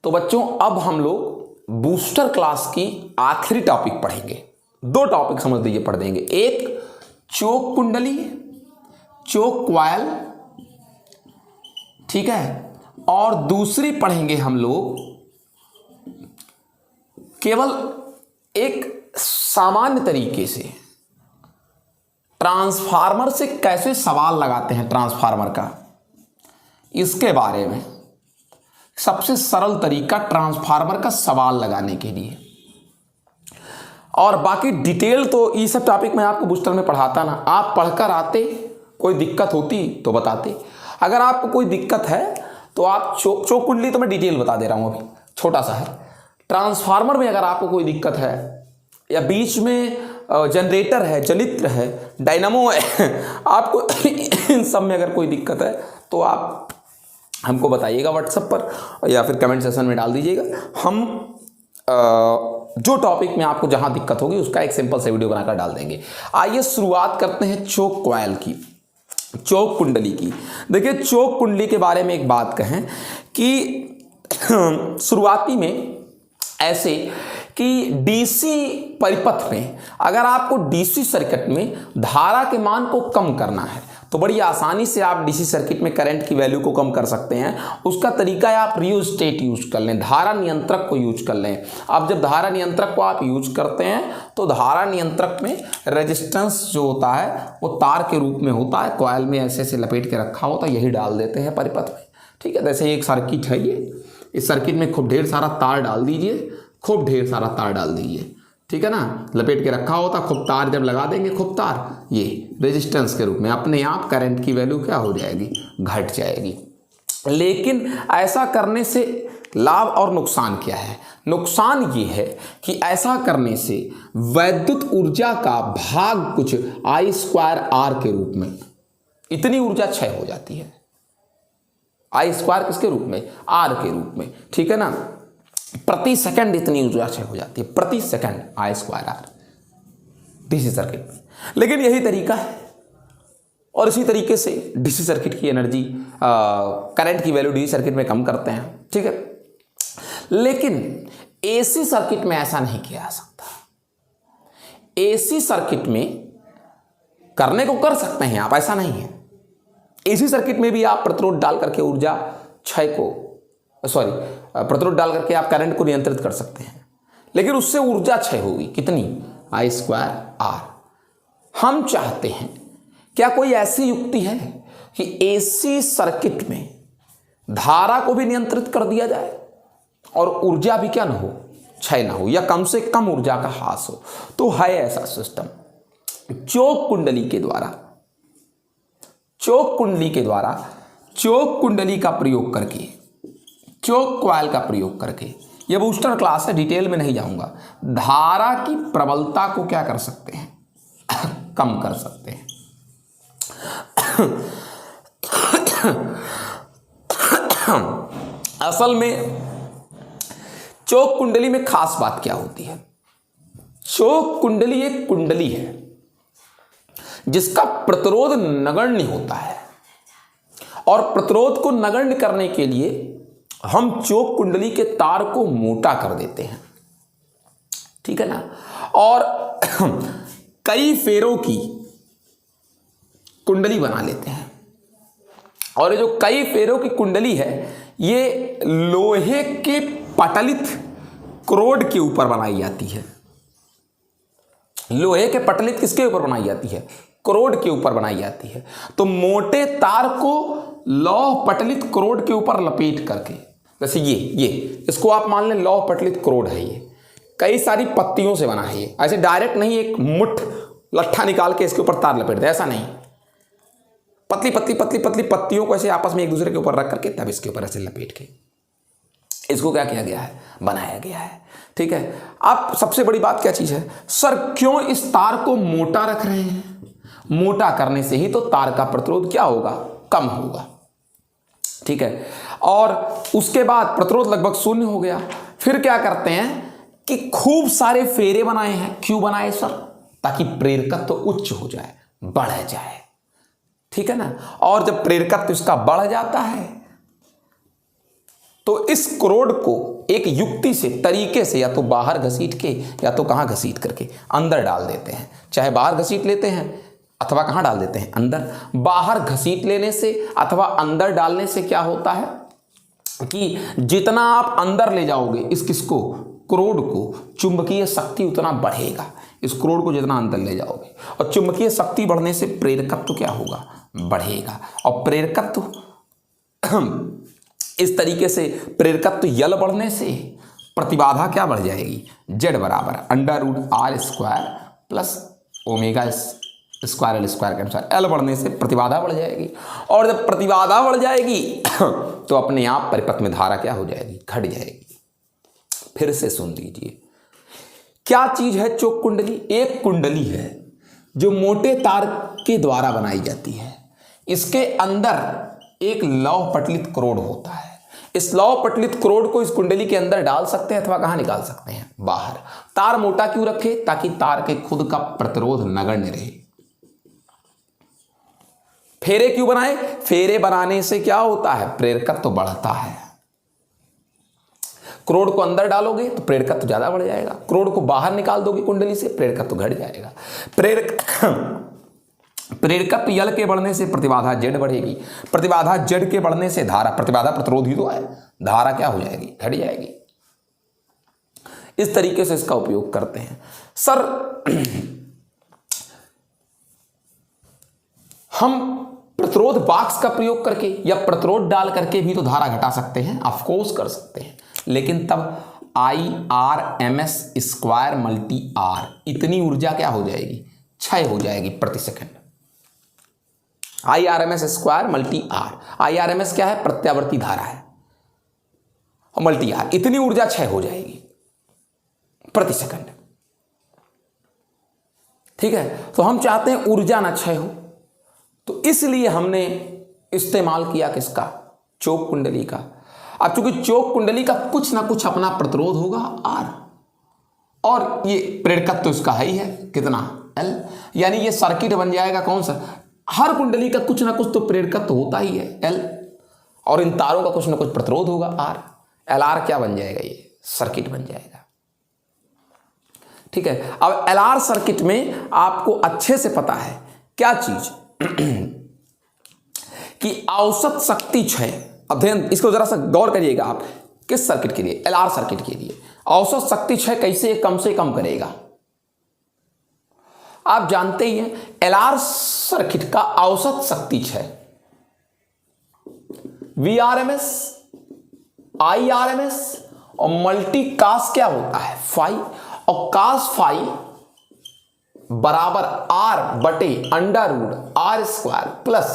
तो बच्चों अब हम लोग बूस्टर क्लास की आखिरी टॉपिक पढ़ेंगे। दो टॉपिक समझ लीजिए पढ़ देंगे, एक चोक कुंडली, चोक क्वायल, ठीक है, और दूसरी पढ़ेंगे हम लोग केवल एक सामान्य तरीके से ट्रांसफार्मर से कैसे सवाल लगाते हैं ट्रांसफार्मर का, इसके बारे में सबसे सरल तरीका ट्रांसफार्मर का सवाल लगाने के लिए। और बाकी डिटेल तो ये सब टॉपिक मैं आपको बूस्टर में पढ़ाता ना, आप पढ़कर आते, कोई दिक्कत होती तो बताते। अगर आपको कोई दिक्कत है तो आप चोक कुंडली तो मैं डिटेल बता दे रहा हूँ, अभी छोटा सा है। ट्रांसफार्मर में अगर आपको कोई दिक्कत है या बीच में जनरेटर है, जनित्र है, डायनामो है, आपको इन सब में अगर कोई दिक्कत है तो आप हमको बताइएगा व्हाट्सएप पर या फिर कमेंट सेक्शन में डाल दीजिएगा। हम जो टॉपिक में आपको जहां दिक्कत होगी उसका एक सिंपल से वीडियो बनाकर डाल देंगे। आइए शुरुआत करते हैं चोक क्वायल की, चोक कुंडली की। देखिए चोक कुंडली के बारे में एक बात कहें कि शुरुआती में ऐसे कि डीसी परिपथ में अगर आपको डीसी सर्किट में धारा के मान को कम करना है तो बड़ी आसानी से आप डीसी सर्किट में करंट की वैल्यू को कम कर सकते हैं। उसका तरीका है आप रियोस्टेट यूज कर लें, धारा नियंत्रक को यूज कर लें। अब जब धारा नियंत्रक को आप यूज करते हैं तो धारा नियंत्रक में रेजिस्टेंस जो होता है वो तार के रूप में होता है, कॉइल में ऐसे ऐसे लपेट के रखा होता है, यही डाल देते हैं परिपथ में, ठीक है। जैसे एक सर्किट है ये, इस सर्किट में खूब ढेर सारा तार डाल दीजिए, खूब ढेर सारा तार डाल दीजिए, ठीक है ना, लपेट के रखा होता। खूब तार जब लगा देंगे, खूब तार, ये रेजिस्टेंस के रूप में अपने आप करंट की वैल्यू क्या हो जाएगी, घट जाएगी। लेकिन ऐसा करने से लाभ और नुकसान क्या है? नुकसान ये है कि ऐसा करने से वैद्युत ऊर्जा का भाग कुछ I²R के रूप में इतनी ऊर्जा क्षय हो जाती है। I² किसके रूप में? R के रूप में, ठीक है ना। प्रति सेकंड इतनी ऊर्जा क्षय हो जाती है, प्रति सेकंड I²R डीसी सर्किट में। लेकिन यही तरीका है और इसी तरीके से डीसी सर्किट की एनर्जी, करंट की वैल्यू डीसी सर्किट में कम करते हैं, ठीक है। लेकिन एसी सर्किट में ऐसा नहीं किया जा सकता। एसी सर्किट में करने को कर सकते हैं आप, ऐसा नहीं है। एसी सर्किट में भी आप प्रतिरोध डाल करके ऊर्जा क्षय को, प्रतिरोध डाल करके आप करंट को नियंत्रित कर सकते हैं, लेकिन उससे ऊर्जा क्षय होगी कितनी? I²R। हम चाहते हैं, क्या कोई ऐसी युक्ति है कि एसी सर्किट में धारा को भी नियंत्रित कर दिया जाए और ऊर्जा भी क्या ना हो, क्षय ना हो, या कम से कम ऊर्जा का ह्रास हो? तो है ऐसा सिस्टम। चोक कुंडली के द्वारा, चोक कुंडली का प्रयोग करके, चोक क्वायल का प्रयोग करके, यह बूस्टर क्लास है, डिटेल में नहीं जाऊंगा, धारा की प्रबलता को क्या कर सकते हैं, कम कर सकते हैं। असल में चोक कुंडली में खास बात क्या होती है? चोक कुंडली एक कुंडली है जिसका प्रतिरोध नगण्य होता है, और प्रतिरोध को नगण्य करने के लिए हम चोक कुंडली के तार को मोटा कर देते हैं, ठीक है ना। और कई फेरों की कुंडली बना लेते हैं, और ये जो कई फेरों की कुंडली है ये लोहे के पटलित क्रोड के ऊपर बनाई जाती है। लोहे के पटलित किसके ऊपर बनाई जाती है? क्रोड के ऊपर बनाई जाती है। तो मोटे तार को लौह पटलित क्रोड के ऊपर लपेट करके, जैसे ये इसको आप मान लें लौह पटलित क्रोड है, ये कई सारी पत्तियों से बना है। ये ऐसे डायरेक्ट नहीं एक मुट्ठ लट्ठा निकाल के इसके ऊपर तार लपेट दे, ऐसा नहीं। पतली पतली पतली पतली पत्तियों को ऐसे आपस में एक दूसरे के ऊपर रख करके तब इसके ऊपर ऐसे लपेट के इसको क्या किया गया है, बनाया गया है, ठीक है। अब सबसे बड़ी बात क्या चीज है, सर क्यों इस तार को मोटा रख रहे हैं? मोटा करने से ही तो तार का प्रतिरोध क्या होगा, कम होगा, ठीक है। और उसके बाद प्रतिरोध लगभग शून्य हो गया। फिर क्या करते हैं कि खूब सारे फेरे बनाए हैं। क्यों बनाए सर? ताकि प्रेरकत्व उच्च हो जाए, बढ़ जाए, ठीक है ना। और जब प्रेरकत्व इसका बढ़ जाता है तो इस क्रोड को एक युक्ति से, तरीके से, या तो बाहर घसीट के या तो कहाँ घसीट करके अंदर डाल देते हैं। चाहे बाहर घसीट लेते हैं अथवा कहाँ डाल देते हैं, अंदर। बाहर घसीट लेने से अथवा अंदर डालने से क्या होता है कि जितना आप अंदर ले जाओगे इस किसको, क्रोड को, चुंबकीय शक्ति उतना बढ़ेगा। इस क्रोड को जितना अंदर ले जाओगे, और चुंबकीय शक्ति बढ़ने से प्रेरकत्व क्या होगा, बढ़ेगा। और प्रेरकत्व इस तरीके से, प्रेरकत्व यल बढ़ने से प्रतिबाधा क्या बढ़ जाएगी, जेड बराबर √r² plus omega square L square के अनुसार। एल बढ़ने से प्रतिबाधा बढ़ जाएगी, और जब प्रतिबाधा बढ़ जाएगी तो अपने आप परिपथ में धारा क्या हो जाएगी, घट जाएगी। फिर से सुन लीजिए, क्या चीज है चोक कुंडली? एक कुंडली है जो मोटे तार के द्वारा बनाई जाती है। इसके अंदर एक लौह पटलित क्रोड होता है। इस लौह पटलित क्रोड को इस कुंडली के अंदर डाल सकते हैं अथवा कहां निकाल सकते हैं, बाहर। तार मोटा क्यों रखे, ताकि तार के खुद का प्रतिरोध नगण्य रहे। फेरे क्यों बनाए, फेरे बनाने से क्या होता है, प्रेरकत्व तो बढ़ता है। क्रोड को अंदर डालोगे तो प्रेरकत्व ज्यादा बढ़ जाएगा, क्रोड को बाहर निकाल दोगे कुंडली से, प्रेरकत्व घट जाएगा। प्रेरकत्व यल के बढ़ने से प्रतिबाधा जेड बढ़ेगी, प्रतिबाधा जेड के बढ़ने से धारा, प्रतिबाधा प्रतिरोध ही तो है, धारा क्या हो जाएगी, घट जाएगी। इस तरीके से इसका उपयोग करते हैं। सर हम प्रतिरोध बॉक्स का प्रयोग करके या प्रतिरोध डाल करके भी तो धारा घटा सकते हैं, ऑफकोर्स कर सकते हैं, लेकिन तब IRMS² × R, इतनी ऊर्जा क्या हो जाएगी, क्षय हो जाएगी प्रति सेकंड। IRMS² × R, IRMS क्या है, प्रत्यावर्ती धारा है, और मल्टी R, इतनी ऊर्जा क्षय हो जाएगी प्रति सेकंड। ठीक है, तो हम चाहते हैं ऊर्जा ना क्षय हो, तो इसलिए हमने इस्तेमाल किया किसका, चोक कुंडली का। अब चूंकि चोक कुंडली का कुछ ना कुछ अपना प्रतिरोध होगा R, और ये प्रेरकत्व तो इसका है ही है, कितना, L, यानी ये सर्किट बन जाएगा कौन सा, हर कुंडली का कुछ ना कुछ तो प्रेरकत्व तो होता ही है L, और इन तारों का कुछ ना कुछ प्रतिरोध होगा R। LR क्या बन जाएगा, ये सर्किट बन जाएगा। ठीक है, अब LR सर्किट में आपको अच्छे से पता है क्या चीज कि औसत शक्ति क्षय, अध्ययन, इसको जरा सा गौर करिएगा आप, किस सर्किट के लिए, LR सर्किट के लिए औसत शक्ति क्षय कैसे कम से कम करेगा। आप जानते ही हैं LR सर्किट का औसत शक्ति क्षय VRMS, IRMS और मल्टी कास क्या होता है, फाई, और कास फाई बराबर R/√R² प्लस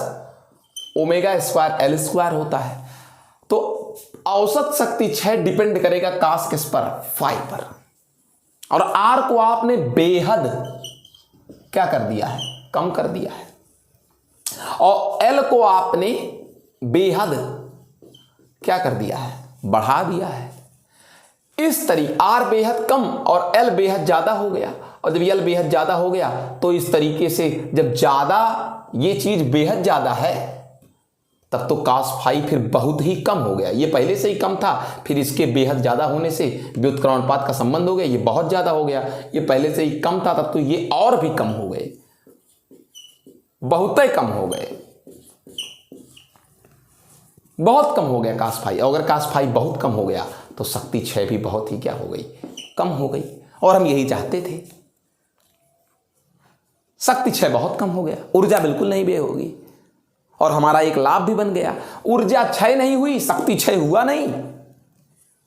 ओमेगा² L² होता है। तो औसत शक्ति क्षय डिपेंड करेगा कास किस पर, फाई पर, और R को आपने बेहद क्या कर दिया है, कम कर दिया है, और L को आपने बेहद क्या कर दिया है, बढ़ा दिया है। इस तरीके R बेहद कम और L बेहद ज्यादा हो गया, और जब L बेहद ज्यादा हो गया तो इस तरीके से जब ज्यादा ये चीज बेहद ज्यादा है तब तो कास फाई फिर बहुत ही कम हो गया। ये पहले से ही कम था, फिर इसके बेहद ज्यादा होने से व्युत्क्रमणपात का संबंध हो गया, ये बहुत ज्यादा हो गया। ये पहले से ही कम था, तब तो ये और भी कम हो गए, बहुत ही कम हो गए, बहुत कम हो गया कास फाई। और अगर कास फाई बहुत कम हो गया तो शक्ति क्षय भी बहुत ही क्या हो गई, कम हो गई। और हम यही चाहते थे, शक्ति क्षय बहुत कम हो गया, ऊर्जा बिल्कुल नहीं व्यय होगी, और हमारा एक लाभ भी बन गया। ऊर्जा क्षय नहीं हुई, शक्ति क्षय हुआ नहीं,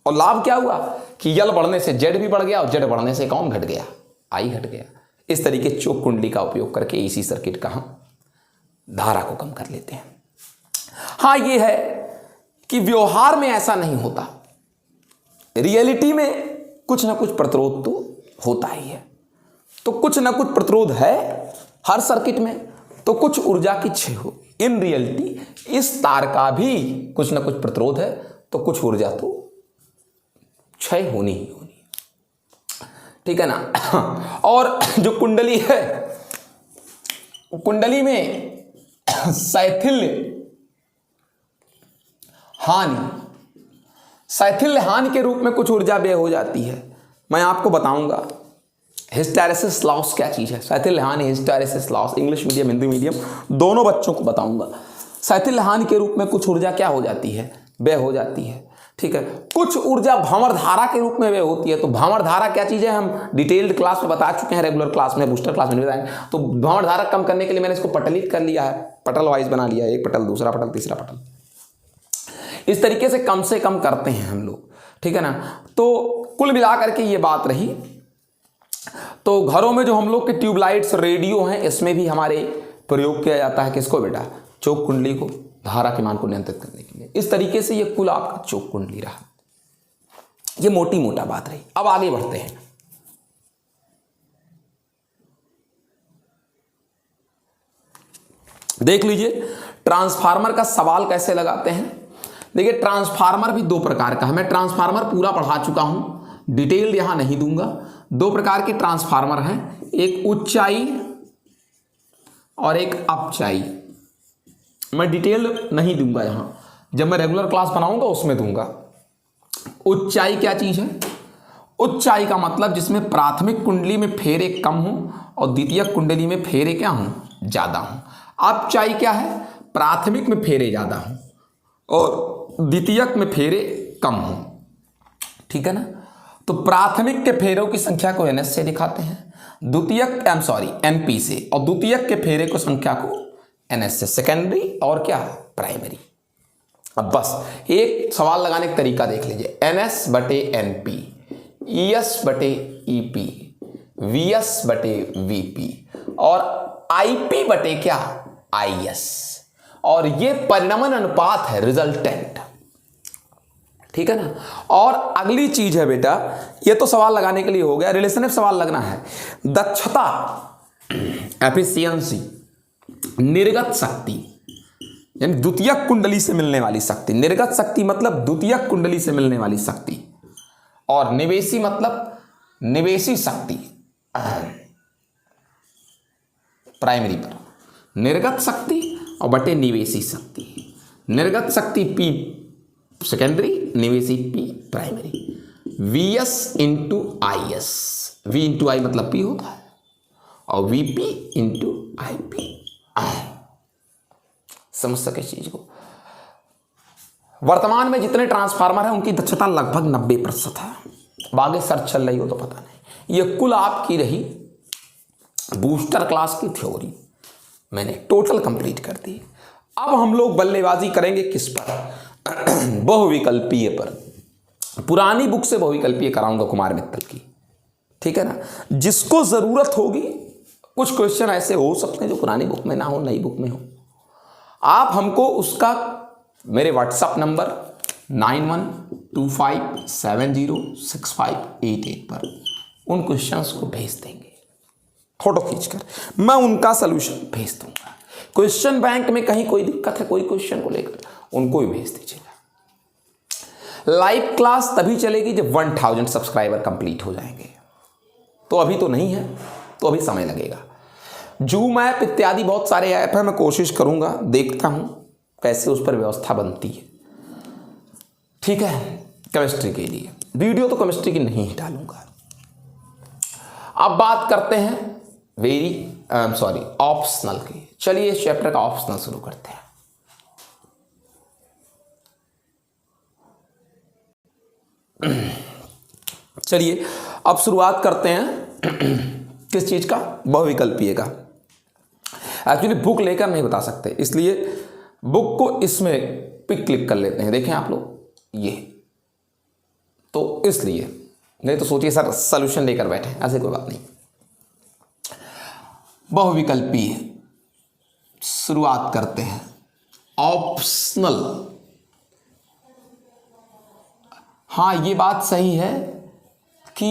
और लाभ क्या हुआ कि यल बढ़ने से जेड भी बढ़ गया, और जेड बढ़ने से कौन घट गया, आई घट गया। इस तरीके चोक कुंडली का उपयोग करके इसी सर्किट का हम धारा को कम कर लेते हैं। हाँ, ये है कि व्यवहार में ऐसा नहीं होता, रियलिटी में कुछ ना कुछ प्रतिरोध तो होता ही है। तो कुछ ना कुछ प्रतिरोध है हर सर्किट में, तो कुछ ऊर्जा की क्षय हो। इन रियलिटी इस तार का भी कुछ ना कुछ प्रतिरोध है, तो कुछ ऊर्जा तो क्षय होनी ही होनी, ठीक है ना। और जो कुंडली है, कुंडली में शैथिल्य हानि शैथिल्यहानि के रूप में कुछ ऊर्जा व्यय हो जाती है। मैं आपको बताऊंगा हिस्टैरिसीस लॉस क्या चीज़ है। शैथिल्यहानि, hysteresis loss, English medium Hindi medium दोनों बच्चों को बताऊंगा। शैथिल्यहानि के रूप में कुछ ऊर्जा क्या हो जाती है, व्यय हो जाती है। ठीक है, कुछ ऊर्जा भंवर धारा के रूप में व्यय होती है। तो भंवर धारा क्या चीज़ है, हम डिटेल्ड क्लास में बता चुके हैं, रेगुलर क्लास में, बूस्टर क्लास में बताएंगे। तो भंवर धारा कम करने के लिए मैंने इसको पटलित कर लिया है, पटल वाइज बना लिया है, एक पटल, दूसरा पटल, तीसरा पटल, इस तरीके से कम करते हैं हम लोग। ठीक है ना। तो कुल मिलाकर के ये बात रही। तो घरों में जो हम लोग के ट्यूबलाइट्स, रेडियो हैं, इसमें भी हमारे प्रयोग किया जाता है। किसको बेटा, चौक कुंडली को, धारा के मान को नियंत्रित करने के लिए। इस तरीके से ये कुल आपका चौक कुंडली रहा। ये मोटी मोटा बात रही। अब आगे बढ़ते हैं। देख लीजिए ट्रांसफार्मर का सवाल कैसे लगाते हैं। देखिए ट्रांसफार्मर भी दो प्रकार का है। मैं ट्रांसफार्मर पूरा पढ़ा चुका हूं, डिटेल यहां नहीं दूंगा। दो प्रकार के ट्रांसफार्मर हैं, एक ऊंचाई और एक अपचाई। मैं डिटेल नहीं दूंगा यहां, जब मैं रेगुलर क्लास बनाऊंगा उसमें दूंगा। ऊंचाई क्या चीज है, ऊंचाई का मतलब जिसमें प्राथमिक कुंडली में फेरे कम हो और द्वितीयक कुंडली में फेरे क्या हो, ज्यादा हो। अपचाई क्या है, प्राथमिक में फेरे ज्यादा हो और द्वितीयक में फेरे कम हो। ठीक है ना। तो प्राथमिक के फेरों की संख्या को NS से दिखाते हैं, द्वितीयक NP से, और द्वितीयक के फेरे को संख्या को NS से, सेकेंडरी और क्या, प्राइमरी। अब बस एक सवाल लगाने का तरीका देख लीजिए, NS बटे NP, ES बटे EP, VS बटे VP और IP बटे क्या, IS। और ये परिणमन अनुपात है, रिजल्टेंट। ठीक है ना। और अगली चीज है बेटा, ये तो सवाल लगाने के लिए हो गया, रिलेशनशिप सवाल लगना है। दक्षता, एफिशिएंसी, निर्गत शक्ति, यानी द्वितीयक कुंडली से मिलने वाली शक्ति। निर्गत शक्ति मतलब द्वितीयक कुंडली से मिलने वाली शक्ति, और निवेशी मतलब निवेशी शक्ति प्राइमरी पर। निर्गत शक्ति और बटे निवेशी शक्ति। निर्गत शक्ति P सेकेंडरी, निवेशी P primary. VS into IS, V into I मतलब P होता है, और VP इंटू IP। समझ सके चीज को। वर्तमान में जितने ट्रांसफार्मर हैं उनकी दक्षता लगभग 90% है। अब आगे सर्च चल रही हो तो पता नहीं। ये कुल आपकी रही बूस्टर क्लास की थ्योरी, मैंने टोटल कंप्लीट कर दी। अब हम लोग बल्लेबाजी करेंगे किस पर, बहुविकल्पीय पर। पुरानी बुक से बहुविकल्पीय कराऊंगा कुमार मित्तल की। ठीक है ना। जिसको जरूरत होगी, कुछ क्वेश्चन ऐसे हो सकते हैं जो पुरानी बुक में ना हो, नई बुक में हो, आप हमको उसका मेरे व्हाट्सएप नंबर 9125706588 पर उन क्वेश्चंस को भेज देंगे, फोटो खींचकर मैं उनका सलूशन भेज दूंगा। क्वेश्चन बैंक में कहीं कोई दिक्कत है कोई क्वेश्चन को लेकर, उनको भी भेज दीजिएगा। लाइव क्लास तभी चलेगी जब 1000 सब्सक्राइबर कंप्लीट हो जाएंगे। तो अभी तो नहीं है, तो अभी समय लगेगा। जूम ऐप इत्यादि बहुत सारे ऐप हैं, मैं कोशिश करूंगा, देखता हूं कैसे उस पर व्यवस्था बनती है। ठीक है। केमिस्ट्री के लिए वीडियो तो केमिस्ट्री की नहीं डालूंगा। अब बात करते हैं ऑप्शनल की। चलिए इस चैप्टर का ऑप्शनल शुरू करते हैं। चलिए अब शुरुआत करते हैं किस चीज का, बहुविकल्पीय का। एक्चुअली बुक लेकर नहीं बता सकते, इसलिए बुक को इसमें पिक क्लिक कर लेते हैं। देखें आप लोग ये, तो इसलिए नहीं तो सोचिए सर सॉल्यूशन लेकर बैठे, ऐसे कोई बात नहीं। बहुविकल्पीय शुरुआत करते हैं। ऑप्शनल, हाँ ये बात सही है कि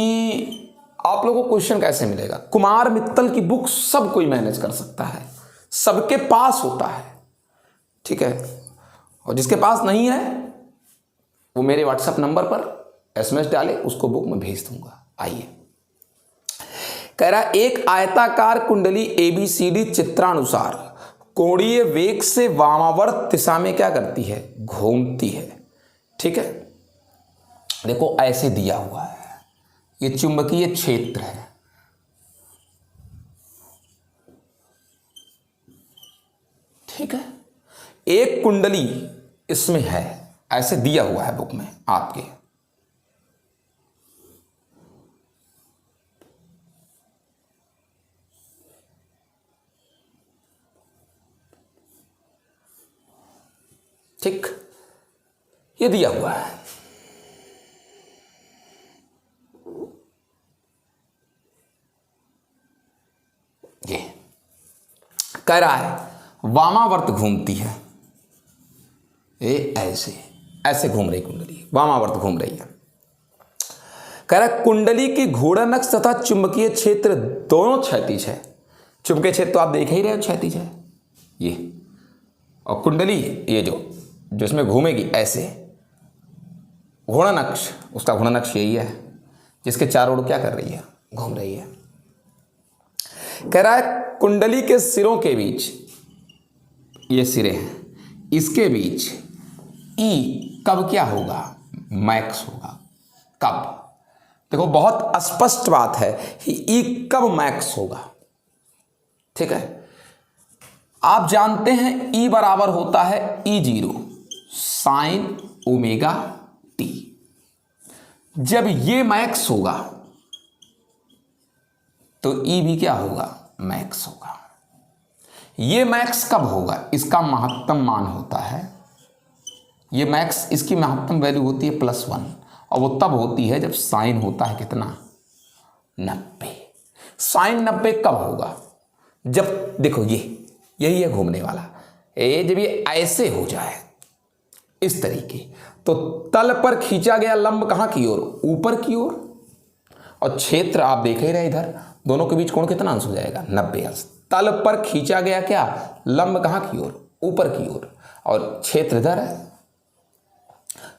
आप लोगों को क्वेश्चन कैसे मिलेगा। कुमार मित्तल की बुक सब कोई मैनेज कर सकता है, सबके पास होता है। ठीक है। और जिसके पास नहीं है वो मेरे व्हाट्सएप नंबर पर SMS डाले, उसको बुक में भेज दूंगा। आइए, कह रहा एक आयताकार कुंडली ABCD चित्रानुसार कोणीय वेग से वामावर्त दिशा में क्या करती है, घूमती है। ठीक है। देखो ऐसे दिया हुआ है, ये चुंबकीय क्षेत्र है, ठीक है। एक कुंडली इसमें है, ऐसे दिया हुआ है बुक में आपके। ठीक, ये दिया हुआ है। ये कह रहा है वामावर्त घूमती है, ये ऐसे ऐसे घूम रही कुंडली, वामावर्त घूम रही है। कह रहा है कुंडली की घूर्णन अक्ष तथा चुंबकीय क्षेत्र दोनों क्षैतिज है। चुंबकीय क्षेत्र तो आप देख ही रहे हो, क्षैतिज है ये, और कुंडली ये जो इसमें घूमेगी ऐसे, घूर्णन अक्ष, उसका घूर्णन अक्ष यही है जिसके चारों ओर क्या कर रही है, घूम रही है। कह रहा है कुंडली के सिरों के बीच, ये सिरे हैं, इसके बीच ई कब क्या होगा, मैक्स होगा। कब, देखो बहुत स्पष्ट बात है कि ई कब मैक्स होगा, ठीक है। आप जानते हैं ई बराबर होता है E0 साइन ओमेगा टी। जब ये मैक्स होगा तो ई भी क्या होगा, मैक्स होगा। ये मैक्स कब होगा, इसका महत्तम मान होता है, ये मैक्स, इसकी महत्तम वैल्यू होती है +1, और वो तब होती है जब साइन होता है कितना, 90। साइन 90 कब होगा, जब देखो यही है घूमने वाला, ये जब ये ऐसे हो जाए इस तरीके, तो तल पर खींचा गया लंब कहाँ की ओर, ऊपर की ओर, और क्षेत्र आप देख ही रहे इधर, दोनों के बीच कोण कितना अंश हो जाएगा, 90 अंश। तल पर खींचा गया क्या लंब कहाँ की ओर, ऊपर की ओर, और क्षेत्र इधर है,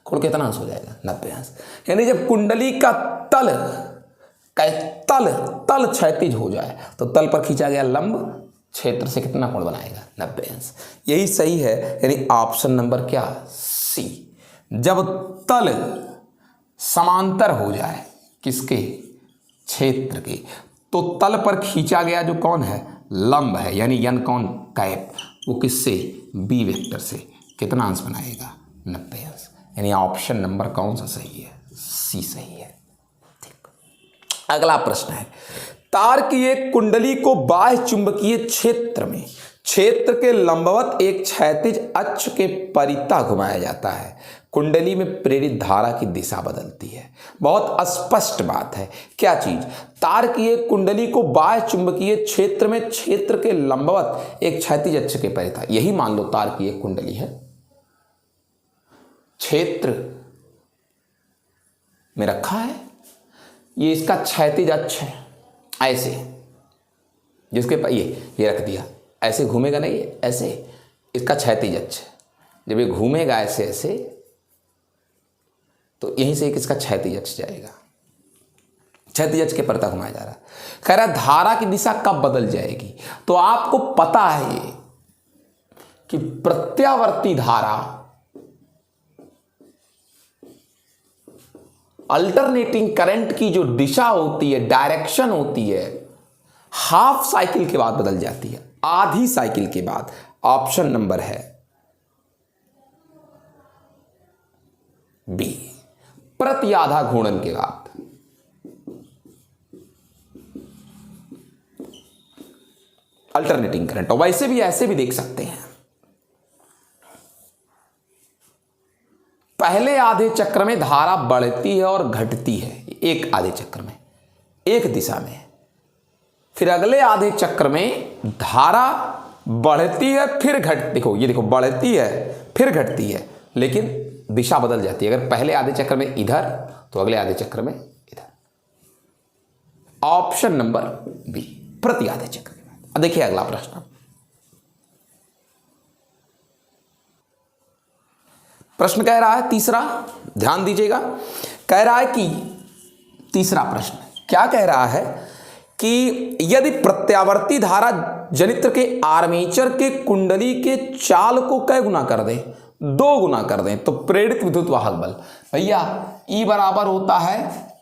कोण कितना अंश हो जाएगा, 90 अंश। यानी जब कुंडली का तल तल क्षैतिज हो जाए तो तल पर खींचा गया लंब क्षेत्र से कितना कोण बनाएगा, 90 अंश। यही सही है, यानी ऑप्शन नंबर क्या, सी। जब तल समांतर हो जाए किसके, क्षेत्र के, तो तल पर खींचा गया जो कौन है, लंब है, यानी यन कौन कैप, वो किससे, बी वेक्टर से कितना अंश बनाएगा, 90 अंश। यानी ऑप्शन नंबर कौन सा सही है, सी सही है। ठीक, अगला प्रश्न है, तार की एक कुंडली को बाह्य चुंबकीय क्षेत्र में क्षेत्र के लंबवत एक क्षैतिज अक्ष के परितः घुमाया जाता है, कुंडली में प्रेरित धारा की दिशा बदलती है। बहुत स्पष्ट बात है, क्या चीज, तार की एक कुंडली को बाह्य चुंबकीय क्षेत्र में क्षेत्र के लंबवत एक क्षैतिज अक्ष के परितः, यही मान लो तार की एक कुंडली है, क्षेत्र में रखा है, ये इसका क्षैतिज अक्ष है, ऐसे जिसके पर ये रख दिया, ऐसे घूमेगा नहीं, ऐसे इसका क्षैतिज अक्ष, जब ये घूमेगा ऐसे ऐसे तो यहीं से एक इसका क्षैतिज अक्ष जाएगा, क्षैतिज अक्ष के परितः घुमाया जा रहा है। कह रहा है धारा की दिशा कब बदल जाएगी, तो आपको पता है ये कि प्रत्यावर्ती धारा, अल्टरनेटिंग करंट की जो दिशा होती है, डायरेक्शन होती है, हाफ साइकिल के बाद बदल जाती है, आधी साइकिल के बाद। ऑप्शन नंबर है बी, प्रति आधा घूर्णन के बाद। अल्टरनेटिंग करंट, और वैसे भी ऐसे भी देख सकते हैं, पहले आधे चक्र में धारा बढ़ती है और घटती है, एक आधे चक्र में एक दिशा में, फिर अगले आधे चक्र में धारा बढ़ती है फिर देखो ये देखो, बढ़ती है फिर घटती है, लेकिन दिशा बदल जाती है। अगर पहले आधे चक्र में इधर तो अगले आधे चक्र में इधर। ऑप्शन नंबर बी, प्रति आधे चक्र के बाद। अब देखिए अगला प्रश्न, प्रश्न कह रहा है तीसरा, ध्यान दीजिएगा, कह रहा है कि तीसरा प्रश्न क्या कह रहा है कि यदि प्रत्यावर्ती धारा जनित्र के आर्मेचर के कुंडली के चाल को कै गुना कर दे, 2 गुना कर दें, तो प्रेरित विद्युत वाहक बल भैया E बराबर होता है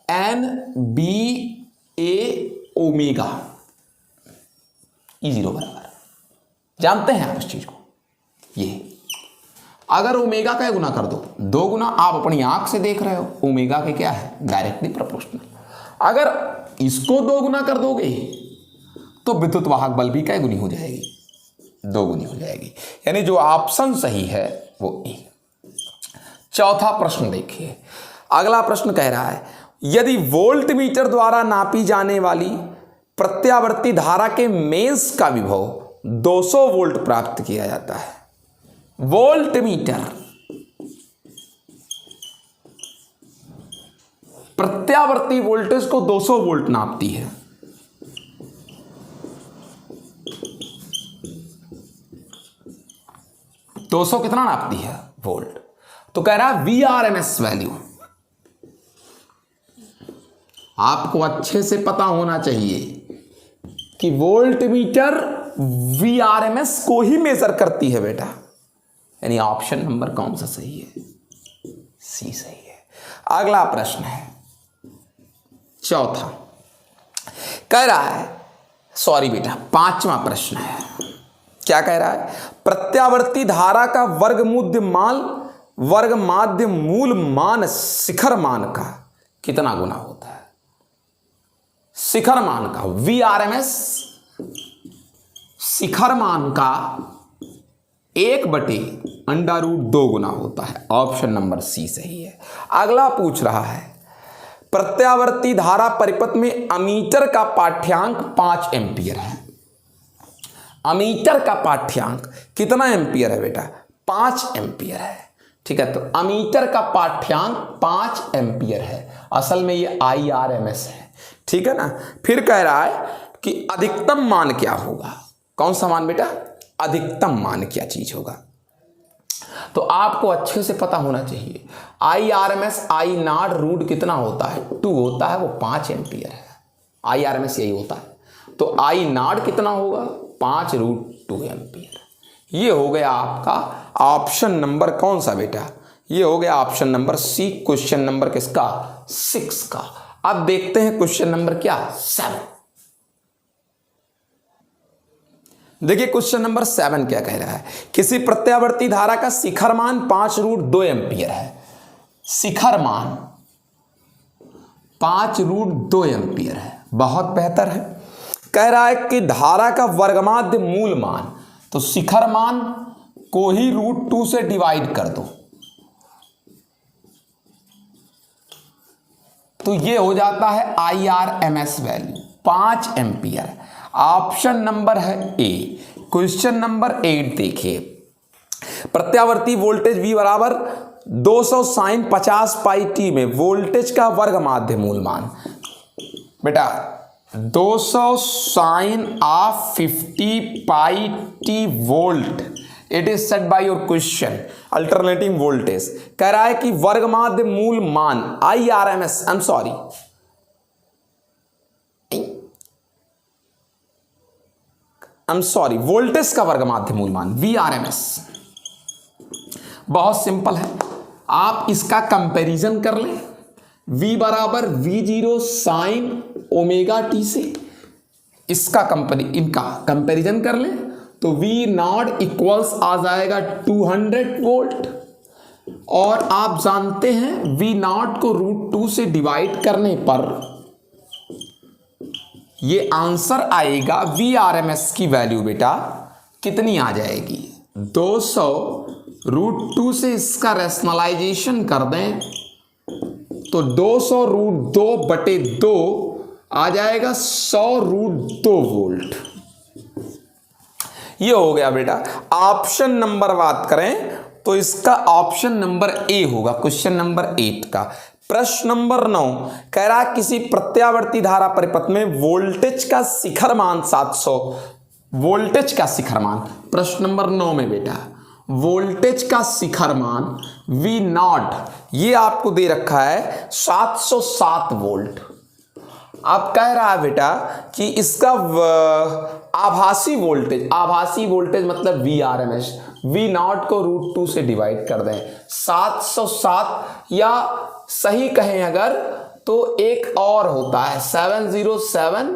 NBA ओमेगा, E0 बराबर, जानते हैं आप इस चीज को। ये अगर ओमेगा का गुना कर दो, 2 गुना, आप अपनी आंख से देख रहे हो, ओमेगा के क्या है, डायरेक्टली प्रोपोर्शनल। अगर इसको 2 गुना कर दोगे तो विद्युत वाहक बल भी क्या गुनी हो जाएगी, 2 गुनी हो जाएगी। यानी जो ऑप्शन सही है वो ए। चौथा प्रश्न देखिए, अगला प्रश्न कह रहा है यदि वोल्ट मीटर द्वारा नापी जाने वाली प्रत्यावर्ती धारा के मेंस का विभव 200 वोल्ट प्राप्त किया जाता है। वोल्ट मीटर प्रत्यावर्ती वोल्टेज को 200 वोल्ट नापती है। दो सौ कितना नापती है, वोल्ट। तो कह रहा है VRMS वैल्यू, आपको अच्छे से पता होना चाहिए कि वोल्ट मीटर VRMS को ही मेजर करती है बेटा। यानी ऑप्शन नंबर कौन सा सही है, सी सही है। अगला प्रश्न है चौथा, कह रहा है सॉरी बेटा 5वां प्रश्न है। क्या कह रहा है, प्रत्यावर्ती धारा का वर्गमाध्य मूल मान शिखर मान का कितना गुना होता है। शिखर मान का VRMS शिखर मान का 1/√2 गुना होता है। ऑप्शन नंबर सी सही है। अगला पूछ रहा है प्रत्यावर्ती धारा परिपथ में अमीटर का पाठ्यांक 5 एम्पियर है। अमीटर का पाठ्यांक कितना एम्पियर है बेटा, 5 एम्पियर है। ठीक है, तो अमीटर का पाठ्यांक 5 एम्पियर है। असल में ये IRMS है, ठीक है ना। फिर कह रहा है कि अधिकतम मान क्या होगा, कौन सा मान बेटा, अधिकतम मान क्या चीज होगा। तो आपको अच्छे से पता होना चाहिए IRMS I0 रूट कितना होता है, 2 होता है, वो 5 एम्पियर है। IRMS यही होता है। तो I0 कितना होगा, 5√2 एम्पियर। ये हो गया आपका ऑप्शन नंबर कौन सा बेटा, ये हो गया option number C, question number किसका, 6 का। अब देखते हैं क्वेश्चन नंबर क्या, 7। देखिए क्वेश्चन नंबर 7 क्या कह रहा है, किसी प्रत्यावर्ती धारा का शिखर मान 5√2 एम्पियर है। शिखर मान 5√2 एम्पियर है, बहुत बेहतर है। कह रहा है कि धारा का वर्गमाध्य मूल मान, तो शिखर मान को ही √2 से डिवाइड कर दो, तो ये हो जाता है IRMS value 5 ampere. Option number है ए। क्वेश्चन नंबर 8 देखिए, प्रत्यावर्ती वोल्टेज V बराबर 200 sin 50 पाई टी में वोल्टेज का वर्ग माध्य मूल मान। बेटा 200 sin of 50 pi T volt, it is set by your question alternating voltage. कह रहा है कि वर्ग माध्य मूल मान IRMS, I am sorry, voltage का वर्ग माध्य मूल मान VRMS। बहुत सिंपल है, आप इसका कंपैरिजन कर लें, V बराबर V0 साइन ओमेगा टी से इसका इनका कंपैरिजन कर लें तो V0 इक्वल्स आ जाएगा 200 वोल्ट। और आप जानते हैं V0 को √2 से डिवाइड करने पर ये आंसर आएगा VRMS की वैल्यू बेटा कितनी आ जाएगी, 200 √2 से इसका रैशनलाइजेशन कर दें तो 200 √2/2 आ जाएगा 100 √2 वोल्ट। ये हो गया बेटा। ऑप्शन नंबर बात करें तो इसका ऑप्शन नंबर ए होगा, क्वेश्चन नंबर 8 का। प्रश्न नंबर 9 कह रहा है किसी प्रत्यावर्ती धारा परिपथ में वोल्टेज का शिखर मान 700, वोल्टेज का शिखर मान, प्रश्न नंबर 9 में बेटा वोल्टेज का शिखर मान V0 ये आपको दे रखा है 707 वोल्ट। अब कह रहा है बेटा कि इसका आभासी वोल्टेज मतलब VRMS, V0 को √2 से डिवाइड कर दें 707, या सही कहें अगर तो एक और होता है 707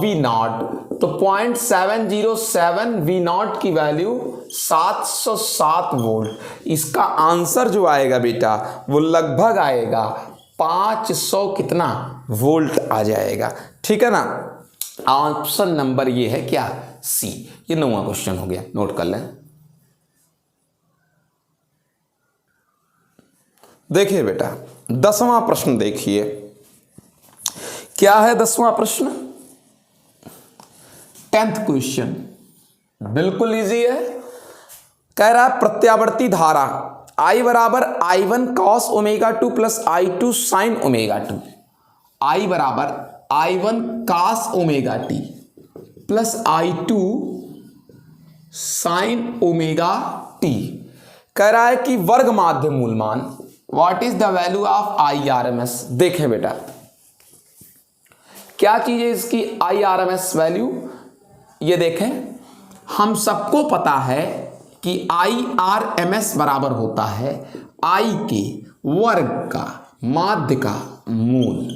V0, तो 0.707 V0 की वैल्यू 707 वोल्ट। इसका आंसर जो आएगा बेटा वो लगभग आएगा 500 कितना वोल्ट आ जाएगा। ठीक है ना। ऑप्शन नंबर ये है क्या, सी। ये 9वां क्वेश्चन हो गया, नोट कर लें। देखिए बेटा 10वां प्रश्न देखिए, क्या है 10वां प्रश्न, 10th क्वेश्चन, बिल्कुल इजी है। कह रहा है प्रत्यावर्ती धारा I बराबर I1 cos ω2 plus I2 sin ω2, I बराबर I1 cos ω t plus I2 sin ω t। कह रहा है कि वर्ग माध्य मूलमान, what is the value of IRMS। देखें बेटा क्या चीज है इसकी IRMS वैल्यू, ये देखें हम सबको पता है कि IRMS बराबर होता है I के वर्ग का माध्य का मूल,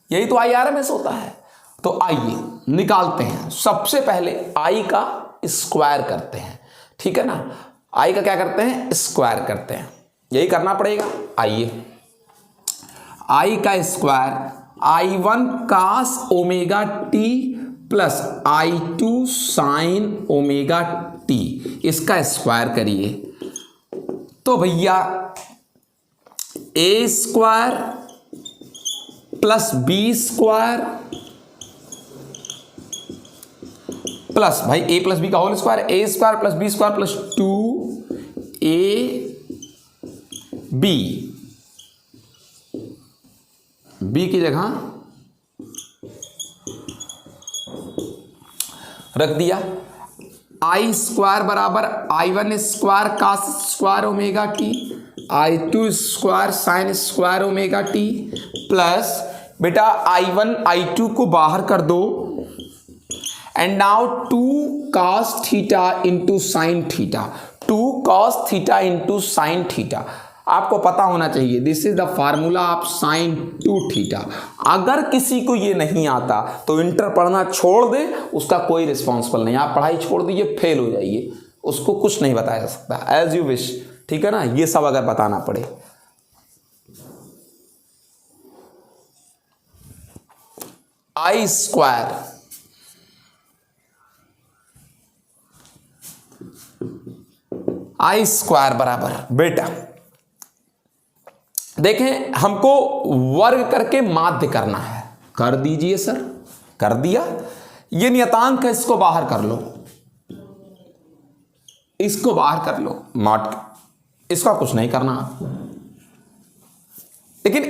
यही तो IRMS होता है। तो आइए निकालते हैं, सबसे पहले I का स्क्वायर करते हैं, ठीक है ना। I का क्या करते हैं, स्क्वायर करते हैं, यही करना पड़ेगा। आइए I का square I1 cos ω t plus I2 sin ω t, इसका स्क्वायर करिए तो भैया a square plus b square प्लस भाई a प्लस b का whole square, a square plus b square plus 2ab की जगह रख दिया। I स्क्वायर बराबर I1 square cos square omega T, I2 square sine square omega T plus बेटा I1 I2 को बाहर कर दो and now 2 cos theta into sine theta, 2 cos theta into sine theta. आपको पता होना चाहिए this is the formula of sine 2 theta. अगर किसी को ये नहीं आता तो इंटर पढ़ना छोड़ दे, उसका कोई रिस्पॉन्सिबल नहीं। आप पढ़ाई छोड़ दीजिए, फेल हो जाइए, उसको कुछ नहीं बताया जा सकता, एज यू विश, ठीक है ना। ये सब अगर बताना पड़े I स्क्वायर I स्क्वायर बराबर बेटा देखें हमको वर्ग करके माध्य करना है, कर दीजिए सर, कर दिया। ये नियतांक है, इसको बाहर कर लो, इसको बाहर कर लो, माठ इसका कुछ नहीं करना आपको, लेकिन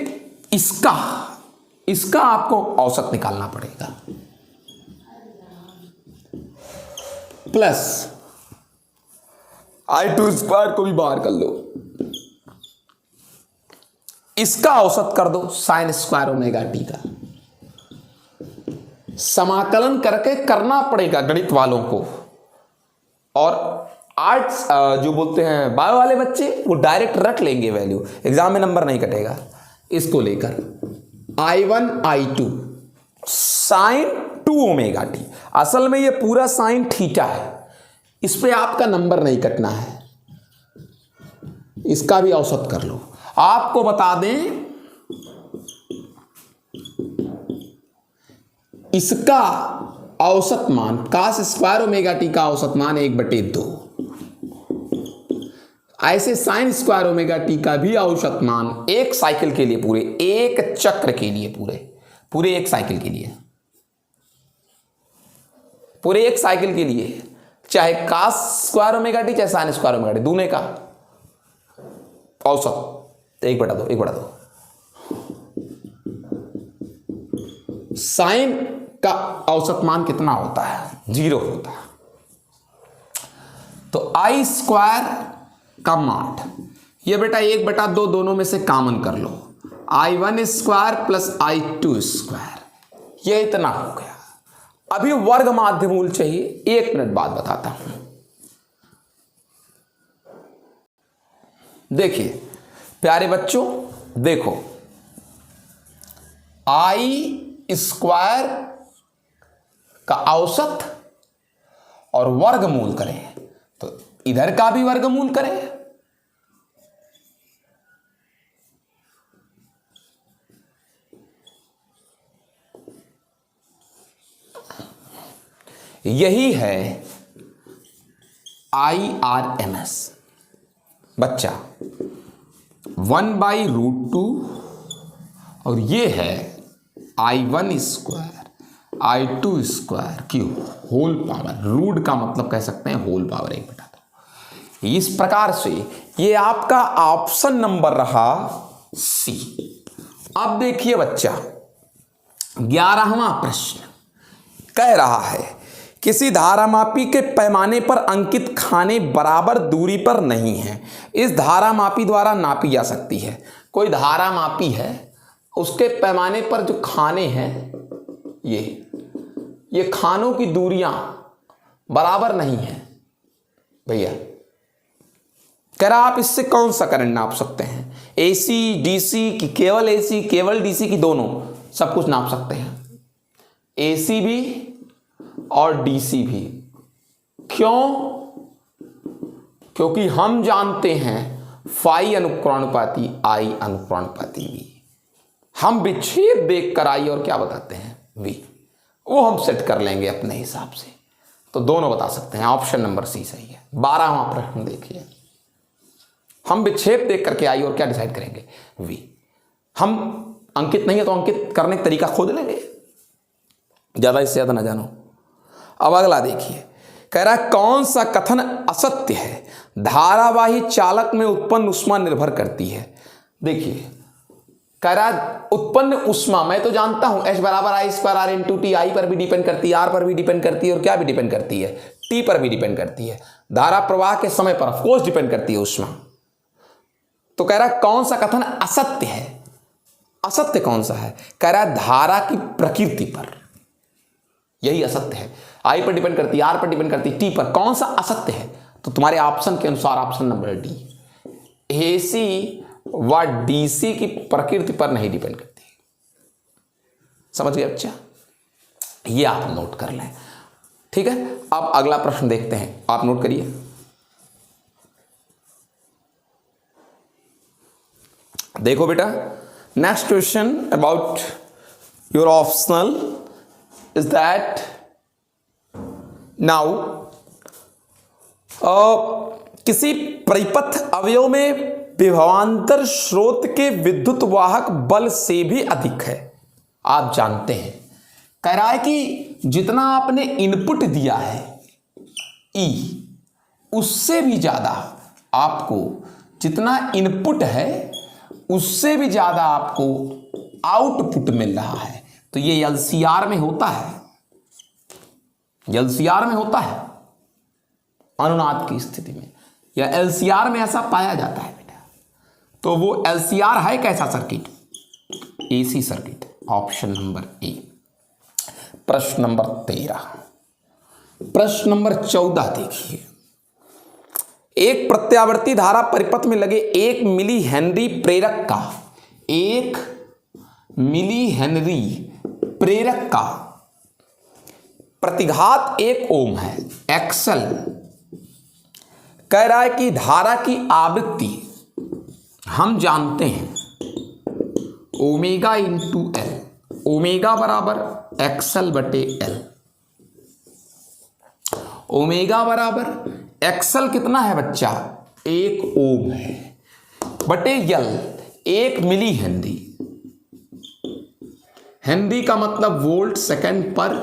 इसका आपको औसत निकालना पड़ेगा। प्लस I2 स्क्वायर को भी बाहर कर लो, इसका औसत कर दो साइन स्क्वायर ओमेगा टी का। समाकलन करके करना पड़ेगा गणित वालों को, और आर्ट्स जो बोलते हैं बायो वाले बच्चे वो डायरेक्ट रख लेंगे वैल्यू, एग्जाम में नंबर नहीं कटेगा। इसको लेकर I1 I2 sign 2 omega T, असल में ये पूरा साइन थीटा है, इस पे आपका नंबर नहीं कटना है, इसका भी औसत कर लो। आपको बता दें इसका औसत मान cos स्क्वायर ओमेगा टी का औसत मान 1/2, ऐसे साइन स्क्वायर ओमेगा टी का भी औसत मान एक साइकिल के लिए, पूरे एक चक्र के लिए, पूरे एक साइकिल के लिए, पूरे एक साइकिल के लिए, चाहे cos स्क्वायर ओमेगा टी चाहे साइन स्क्वायर ओमेगा टी, दोनों का औसत 1/2। साइन का औसत मान कितना होता है, 0 होता है। तो I स्क्वायर का माठ, ये बेटा 1/2 दोनों में से कॉमन कर लो, I1 square plus I2 square, ये इतना हो गया। अभी वर्ग माध्यमूल चाहिए, 1 मिनट बाद बताता हूं। देखिए प्यारे बच्चों, देखो आई स्क्वायर का औसत और वर्गमूल करें तो इधर का भी वर्गमूल करें। यही है IRMS बच्चा, 1/√2 और ये है I1 square I2 square cube whole power. Root का मतलब कह सकते हैं होल पावर 1/2। इस प्रकार से ये आपका ऑप्शन नंबर रहा सी। अब देखिए बच्चा, 11वां प्रश्न कह रहा है किसी धारामापी के पैमाने पर अंकित खाने बराबर दूरी पर नहीं है, इस धारामापी द्वारा नापी जा सकती है। कोई धारामापी है, उसके पैमाने पर जो खाने हैं ये खानों की दूरियां बराबर नहीं है भैया। कह रहा आप इससे कौन सा करंट नाप सकते हैं, AC DC की केवल AC केवल DC की दोनों, सब कुछ नाप सकते हैं, AC भी और DC भी। क्यों? क्योंकि हम जानते हैं फाई अनुक्रमानुपाती I अनुक्रमानुपाती V। हम विच्छेद देखकर I और क्या बताते हैं V, वो हम सेट कर लेंगे अपने हिसाब से, तो दोनों बता सकते हैं। ऑप्शन नंबर सी सही है। 12वां प्रश्न देखिए, हम विक्षेप देख करके I और क्या डिसाइड करेंगे V। हम अंकित नहीं है तो अंकित करने का तरीका खोज लेंगे, ज्यादा इससे ज्यादा ना जानो। अब अगला देखिए, कह रहा है कौन सा कथन असत्य है, धारावाही चालक में उत्पन्न ऊष्मा निर्भर करती है। देखिए कह रहा उत्पन्न ऊष्मा, मैं तो जानता हूं H बराबर I² R×T, I पर भी डिपेंड करती है, R पर भी डिपेंड करती है और क्या भी डिपेंड करती है, T पर भी डिपेंड करती है। धारा प्रवाह के समय पर ऑफकोर्स डिपेंड करती है ऊष्मा। तो कह रहा कौन सा कथन असत्य है, असत्य कौन सा है, कह रहा धारा की प्रकृति पर, यही असत्य है। I पर डिपेंड करती है, R पर डिपेंड करती है, T पर, कौन सा असत्य है? तो तुम्हारे ऑप्शन के अनुसार ऑप्शन नंबर डी, AC व DC की प्रकृति पर नहीं डिपेंड करती। समझ गए बच्चा? ये आप नोट कर लें, ठीक है। अब अगला प्रश्न देखते हैं, आप नोट करिए। देखो बेटा, next question about your optional is that now किसी परिपथ अवयव में विभवांतर स्रोत के विद्युत वाहक बल से भी अधिक है। आप जानते हैं, कह रहा है कि जितना आपने इनपुट दिया है E, उससे भी ज्यादा आपको, जितना इनपुट है उससे भी ज्यादा आपको आउटपुट मिल रहा है। तो ये LCR में होता है, LCR में होता है अनुनाद की स्थिति में, या LCR में ऐसा पाया जाता है बेटा। तो वो LCR है कैसा circuit, AC circuit. Option number A. प्रश्न नंबर 13। प्रश्न नंबर 14 देखिए, एक प्रत्यावर्ती धारा परिपथ में लगे 1 मिली हेनरी प्रेरक का, 1 मिली हेनरी प्रेरक का प्रतिघात 1 ओम है, एक्सल। कह रहा है कि धारा की आवृत्ति हम जानते हैं ओमेगा इंटू एल, ओमेगा बराबर एक्सल बटे एल। ओमेगा बराबर एक्सल कितना है बच्चा, 1 ओम है, बटे यल 1 मिली हेनरी। हेनरी का मतलब वोल्ट सेकंड पर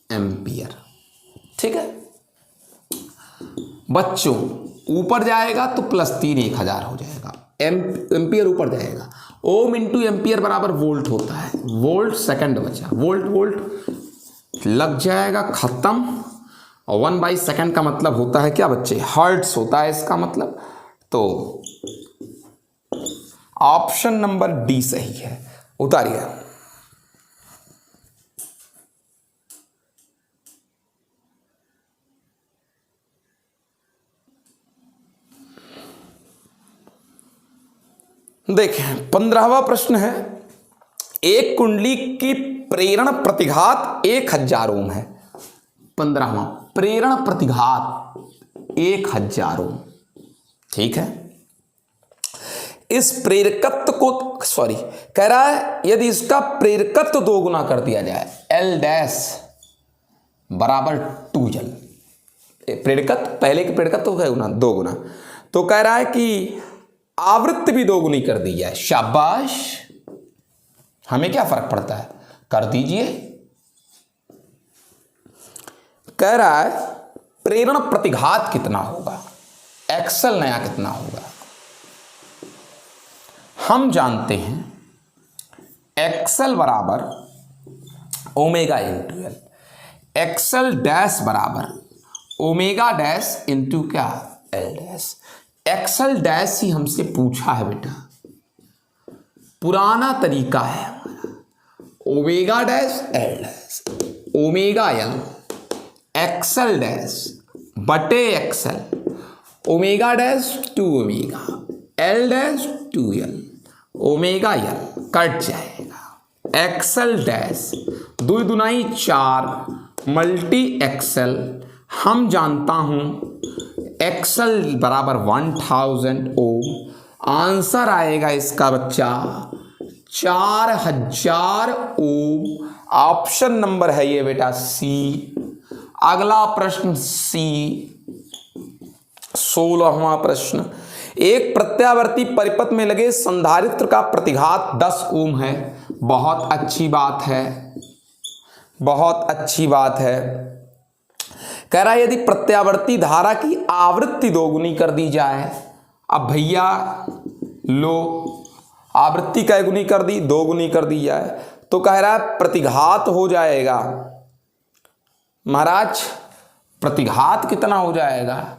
एम्पियर, ठीक है बच्चों। ऊपर जाएगा तो +3 1000 हो जाएगा, एम्पियर ऊपर जाएगा। ओम इंटू एम्पियर बराबर वोल्ट होता है, वोल्ट सेकंड बचा, वोल्ट वोल्ट लग जाएगा खत्म। और 1/सेकंड का मतलब होता है क्या बच्चे, हर्ट्स होता है इसका मतलब। तो ऑप्शन नंबर डी सही है, उतारिए। देखें 15वां प्रश्न है, एक कुंडली की प्रेरण प्रतिघात 1000 ओम है। 15वां, प्रेरण प्रतिघात 1000 ओम। ठीक है, इस प्रेरकत्व को कह रहा है यदि इसका प्रेरकत्व 2 गुना कर दिया जाए, L डैश बराबर 2L। प्रेरकत्व, पहले के प्रेरकत्व हो गया 2 गुना, तो कह रहा है कि आवृत्ति भी 2 गुनी कर दी जाए। शाबाश, हमें क्या फर्क पड़ता है, कर दीजिए। कह रहा है प्रेरण प्रतिघात कितना होगा, एक्सल नया कितना होगा। हम जानते हैं एक्सल बराबर omega into L, XL dash बराबर ओमेगा डैश इंटू क्या, एल डैश। एक्सल डैश ही हमसे पूछा है बेटा, पुराना तरीका है हमारा, omega dash L dash, omega L XL dash बटे XL, omega dash 2 omega, L dash 2L, omega L cut जाएगा। एक्सल डैश 2 दुनाई 4 मल्टी एक्सल, हम जानता हूं एक्सल बराबर 1000 ओम। आंसर आएगा इसका बच्चा 4000 ओम। ऑप्शन नंबर है ये बेटा सी। अगला प्रश्न सी, 16वां प्रश्न, एक प्रत्यावर्ती परिपथ में लगे संधारित्र का प्रतिघात 10 ओम है। बहुत अच्छी बात है, बहुत अच्छी बात है। कह रहा है यदि प्रत्यावर्ती धारा की आवृत्ति 2 गुनी कर दी जाए। अब भैया लो, आवृत्ति कै गुनी कर दी, 2 गुनी कर दी जाए, तो कह रहा है प्रतिघात हो जाएगा। महाराज प्रतिघात कितना हो जाएगा,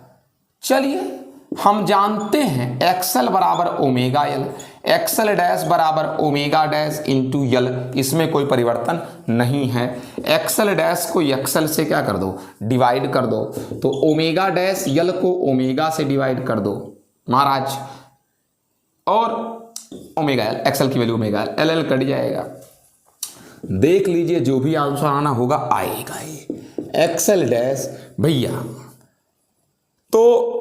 चलिए हम जानते हैं एक्सल बराबर ओमेगा एल, एक्सल डैश बराबर ओमेगा डैश इंटू यल, इसमें कोई परिवर्तन नहीं है। एक्सल डैश को एक्सल से क्या कर दो, डिवाइड कर दो, तो ओमेगा डैश यल को ओमेगा से डिवाइड कर दो महाराज, और ओमेगा एल, एक्सल की value omega L, L cut जाएगा। देख लीजिए जो भी आंसर आना होगा आएगा ये एक्सल डैश भैया। तो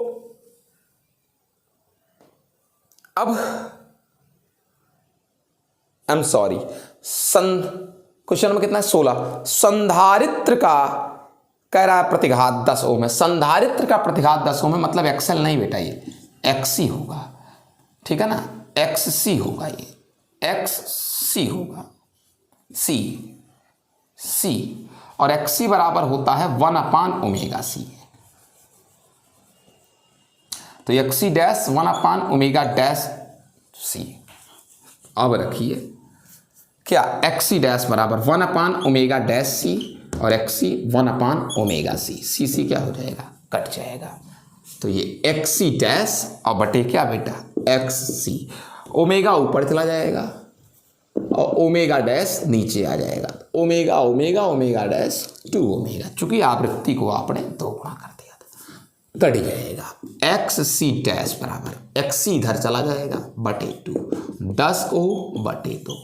अब I am sorry, question number कितना है, 16। संधारित्र का कह रहा है प्रतिघात 10 ओम है। संधारित्र का प्रतिघात 10 ओम है, मतलब एक्सल नहीं बेटा, ये एक्सी होगा। ठीक है ना, एक्ससी होगा, ये एक्ससी होगा, सी सी, और एक्सी बराबर होता है 1/ओमेगा सी। तो एक्सी डैश 1/ओमेगा डैश सी। अब रखिए क्या, एक्सी डैश बराबर 1/ओमेगा डैश सी और एक्सी 1/ओमेगा सी, सी सी क्या हो जाएगा, कट जाएगा। तो ये एक्सी डैश और बटे क्या बेटा, एक्स सी। ओमेगा ऊपर चला जाएगा और ओमेगा डैश नीचे आ जाएगा। Omega omega omega dash 2 omega, चूंकि आवृत्ति को आपने 2 गुना कर दिया था, कट जाएगा। एक्स सी डैश बराबर एक्स सी इधर चला जाएगा बटे 2, 10 ओम बटे 2,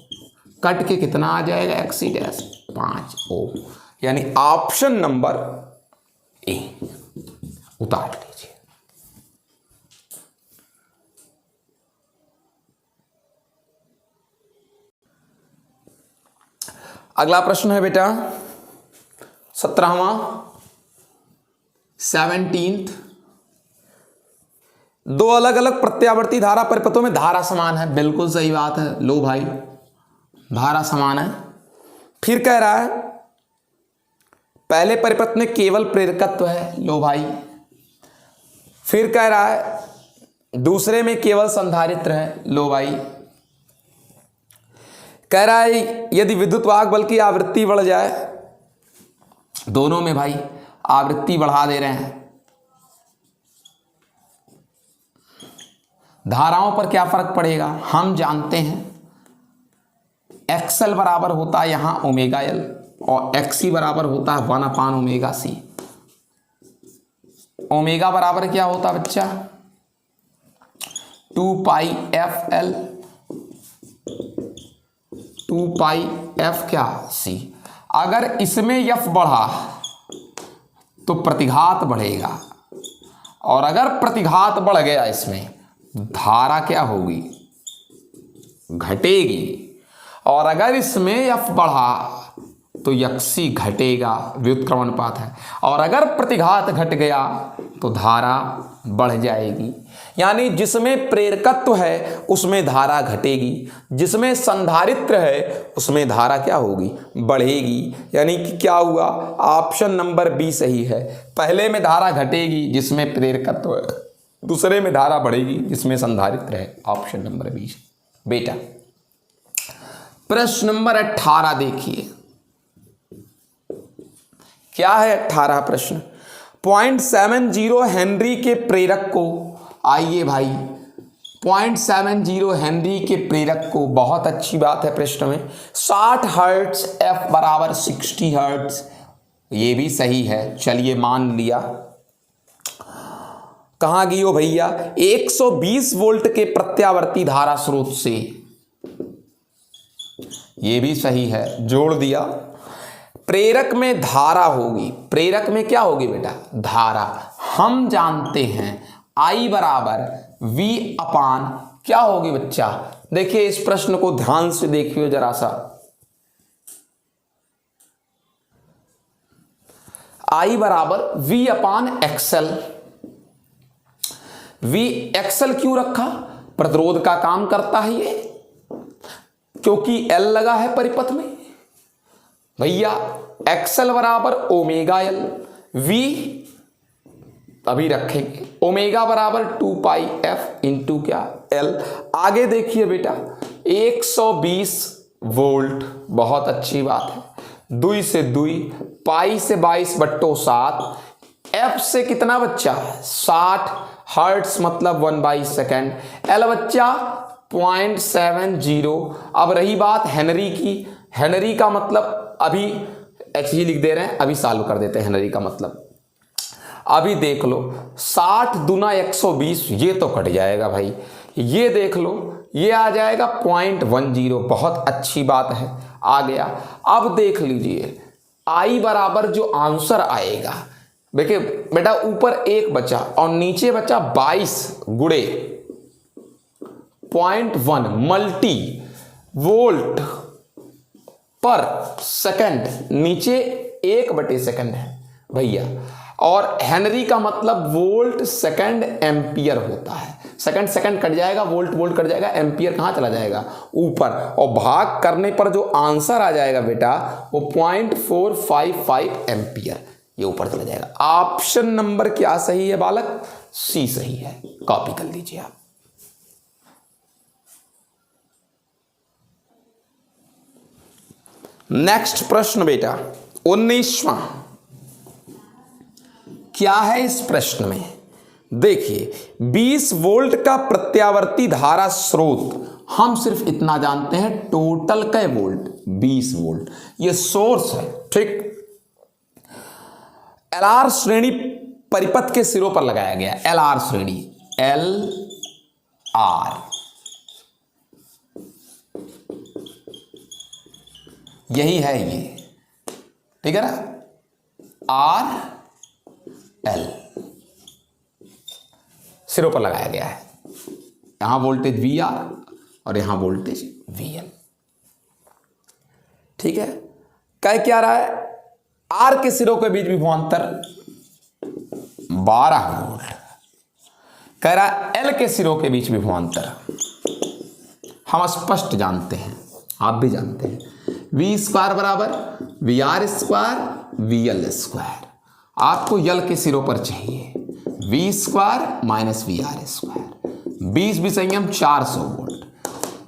कट के कितना आ जाएगा, एक्स सी डैश 5 ओम। यानी ऑप्शन नंबर ए उतार लीजिए। अगला प्रश्न है बेटा 17वां 17th। दो अलग अलग प्रत्यावर्ती धारा परिपथों में धारा समान है, बिल्कुल सही बात है। लो भाई, धारा समान है। फिर कह रहा है पहले परिपथ में केवल प्रेरकत्व है, लो भाई। फिर कह रहा है दूसरे में केवल संधारित्र है, लो भाई। कह रहा है यदि विद्युत वाहक बल की आवृत्ति बढ़ जाए, दोनों में भाई आवृत्ति बढ़ा दे रहे हैं, धाराओं पर क्या फर्क पड़ेगा, हम जानते हैं एक्सएल बराबर होता है यहां ओमेगा एल और एक्सी बराबर होता है 1/ओमेगा सी। ओमेगा बराबर क्या होता है बच्चा, 2 पाई एफ एल 2 पाई एफ क्या सी। अगर इसमें एफ बढ़ा तो प्रतिघात बढ़ेगा, और अगर प्रतिघात बढ़ गया इसमें धारा क्या होगी, घटेगी। और अगर इसमें एफ बढ़ा तो यक्षी घटेगा, व्युत्क्रमणपात है। और अगर प्रतिघात घट गया तो धारा बढ़ जाएगी। यानी जिसमें प्रेरकत्व है उसमें धारा घटेगी, जिसमें संधारित्र है उसमें धारा क्या होगी, बढ़ेगी। यानी कि क्या हुआ, ऑप्शन नंबर बी सही है। पहले में धारा घटेगी जिसमें प्रेरकत्व है, दूसरे में धारा बढ़ेगी जिसमें संधारित्र है। ऑप्शन नंबर बी बेटा। प्रश्न नंबर 18 देखिए, क्या है 18 प्रश्न। 0.70 हेनरी के प्रेरक को, आइए भाई 0.70 हेनरी के प्रेरक को, बहुत अच्छी बात है प्रश्न में, 60 हर्ट्ज एफ बराबर 60 हर्ट्ज, ये भी सही है, चलिए मान लिया। कहां गई हो भैया, 120 वोल्ट के प्रत्यावर्ती धारा स्रोत से, ये भी सही है, जोड़ दिया। प्रेरक में धारा होगी, प्रेरक में क्या होगी बेटा, धारा। हम जानते हैं I बराबर V अपान क्या होगी बच्चा, देखिए इस प्रश्न को ध्यान से देखिए जरा सा। I बराबर V अपान एक्सएल। V एक्सएल क्यों रखा, प्रतिरोध का काम करता है ये, क्योंकि L लगा है परिपथ में भैया। एक्सएल बराबर ओमेगा एल, V अभी रखेंगे, ओमेगा बराबर 2 पाई एफ इंटू क्या एल। आगे देखिए बेटा 120 वोल्ट, बहुत अच्छी बात है, 2 से 2 पाई से 22/7, एफ से कितना बच्चा 60 हर्ट्स मतलब 1 सेकेंड, एल बच्चा 0.70। अब रही बात हेनरी की, हेनरी का मतलब अभी ही लिख दे रहे हैं, अभी सॉल्व कर देते हैं हेनरी का मतलब। अभी देख लो 60 दूना 120, ये तो कट जाएगा भाई, ये देख लो ये आ जाएगा 0.10, बहुत अच्छी बात है, आ गया। अब देख लीजिए आई बराबर जो आंसर आएगा, देखिए बेटा ऊपर 1 बचा और नीचे बचा 22 गुणे 0.1 मल्टी वोल्ट पर सेकंड, नीचे 1/सेकंड है भैया। और हेनरी का मतलब वोल्ट सेकंड एम्पियर होता है, सेकंड सेकंड कट जाएगा, वोल्ट वोल्ट कट जाएगा, एम्पियर कहाँ चला जाएगा ऊपर, और भाग करने पर जो आंसर आ जाएगा बेटा वो 0.455 एम्पियर, ये ऊपर चला जाएगा। ऑप्शन नंबर क्या सही है बालक, सी सही है, कॉपी कर लीजिए आप। नेक्स्ट प्रश्न बेटा 19वां, क्या है इस प्रश्न में, देखिए 20 वोल्ट का प्रत्यावर्ती धारा स्रोत, हम सिर्फ इतना जानते हैं टोटल का वोल्ट 20 वोल्ट, ये सोर्स है ठीक। एलआर श्रेणी परिपथ के सिरों पर लगाया गया, एलआर श्रेणी, एल आर, यही है ये, ठीक है ना, आर एल सिरों पर लगाया गया है। यहां वोल्टेज वी आर और यहां वोल्टेज वी एल, ठीक है। कह क्या रहा है, आर के सिरों के बीच विभवांतर 12 वोल्ट, कह रहा है एल के सिरों के बीच विभवांतर हम स्पष्ट जानते हैं, आप भी जानते हैं, वी स्क्वायर बराबर V R square V L square. आपको यल के सिरों पर चाहिए V square minus V R square, 20 भी संयम 400 वोल्ट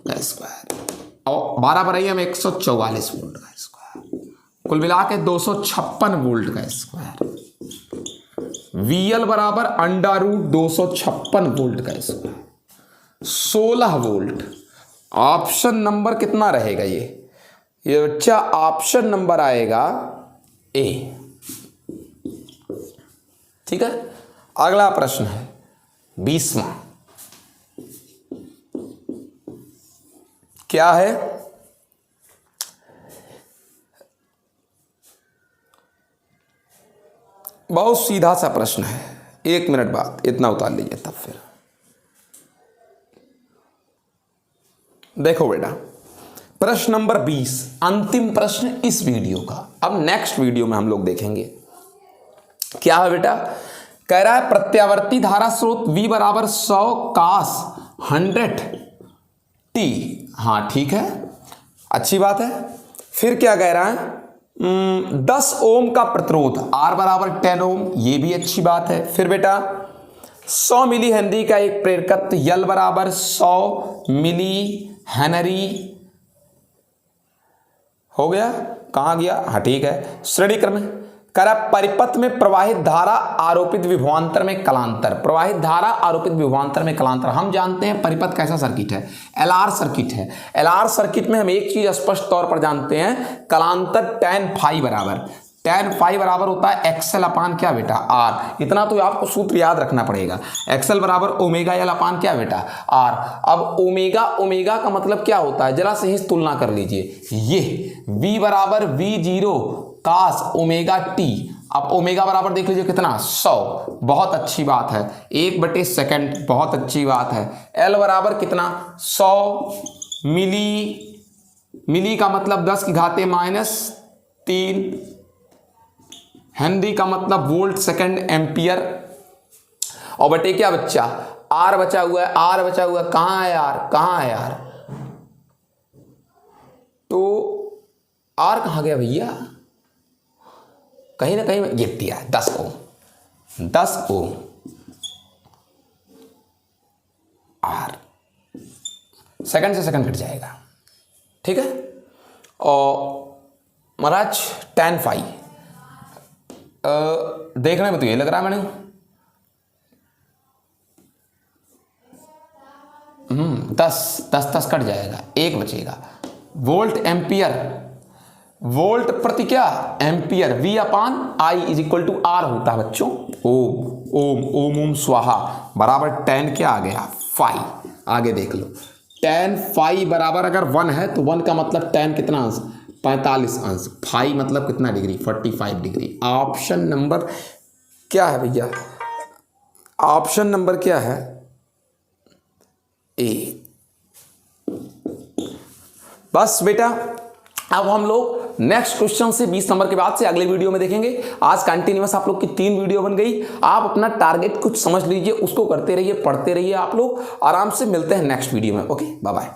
का स्क्वायर और 12 पर संयम 144 वोल्ट का स्क्वायर, कुल मिला के 256 वोल्ट का स्क्वायर। वी एल बराबर √256 वोल्ट का स्क्वायर, 16 वोल्ट। ऑप्शन नंबर कितना रहेगा ये बच्चा, ऑप्शन नंबर आएगा ए, ठीक है। अगला प्रश्न है 20वां, क्या है, बहुत सीधा सा प्रश्न है, 1 मिनट बाद इतना उतार लीजिए तब फिर देखो बेटा। प्रश्न नंबर 20, अंतिम प्रश्न इस वीडियो का। अब नेक्स्ट वीडियो में हम लोग देखेंगे क्या है बेटा। कह रहा है प्रत्यावर्ती धारा स्रोत V बराबर 100 cos 100t। हाँ ठीक है, अच्छी बात है। फिर क्या कह रहा है 10 ओम का प्रतिरोध R बराबर 10 ओम, ये भी अच्छी बात है। फिर बेटा 100 मिली हेनरी का एक प्रेरकत्व L बराबर 100 मिली हेनरी हो गया। कहाँ गया, हाँ ठीक है। श्रेणी क्रम करा परिपथ में प्रवाहित धारा आरोपित विभवांतर में कलांतर। प्रवाहित धारा आरोपित विभवांतर में कलांतर, हम जानते हैं परिपथ कैसा सर्किट है, LR सर्किट है। LR सर्किट में हम एक चीज स्पष्ट तौर पर जानते हैं, कलांतर tan फाई बराबर, tan फाई बराबर होता है XL अपान क्या बेटा R। इतना तो आपको सूत्र याद रखना पड़ेगा, XL बराबर ओमेगा L अपान क्या बेटा R। अब ओमेगा ओमेगा का मतलब क्या होता है, जरा से ही तुलना कर लीजिए। ये V बराबर V0 cos ओमेगा t। अब ओमेगा बराबर देख लीजिए कितना 100, बहुत अच्छी बात है। 1/सेकंड, बहुत अच्छी बात है। L बराबर कितना 100 मिली, मिली का मतलब 10 की घाते -3, हेनरी का मतलब वोल्ट सेकंड एम्पियर, और बटे क्या बच्चा R बचा हुआ है, R बचा हुआ है। कहाँ है R, कहाँ है R, तो R कहाँ गया भैया, कहीं ना कहीं ये दिया है 10 ओम, 10 ओम R, सेकंड से सेकंड कट जाएगा, ठीक है। और महाराज tan फाई देखने में तो ये लग रहा है मैंने 10 कट जाएगा, 1 बचेगा। वोल्ट एम्पियर, वोल्ट प्रति क्या ampere, V upon I is equal to R होता है बच्चों। ओम ओम ओम ओम स्वाहा बराबर tan क्या आ गया फाई। आगे देख लो tan फाई बराबर अगर 1 है तो 1 का मतलब tan कितना अंश 45 अंश, फाई मतलब कितना डिग्री 45 डिग्री। ऑप्शन नंबर क्या है भैया, ऑप्शन नंबर क्या है ए। बस बेटा अब हम लोग नेक्स्ट क्वेश्चन से 20 नंबर के बाद से अगले वीडियो में देखेंगे। आज कंटिन्यूअस आप लोग की 3 वीडियो बन गई। आप अपना टारगेट कुछ समझ लीजिए, उसको करते रहिए, पढ़ते रहिए। आप लोग आराम से मिलते हैं नेक्स्ट वीडियो में। Okay bye bye.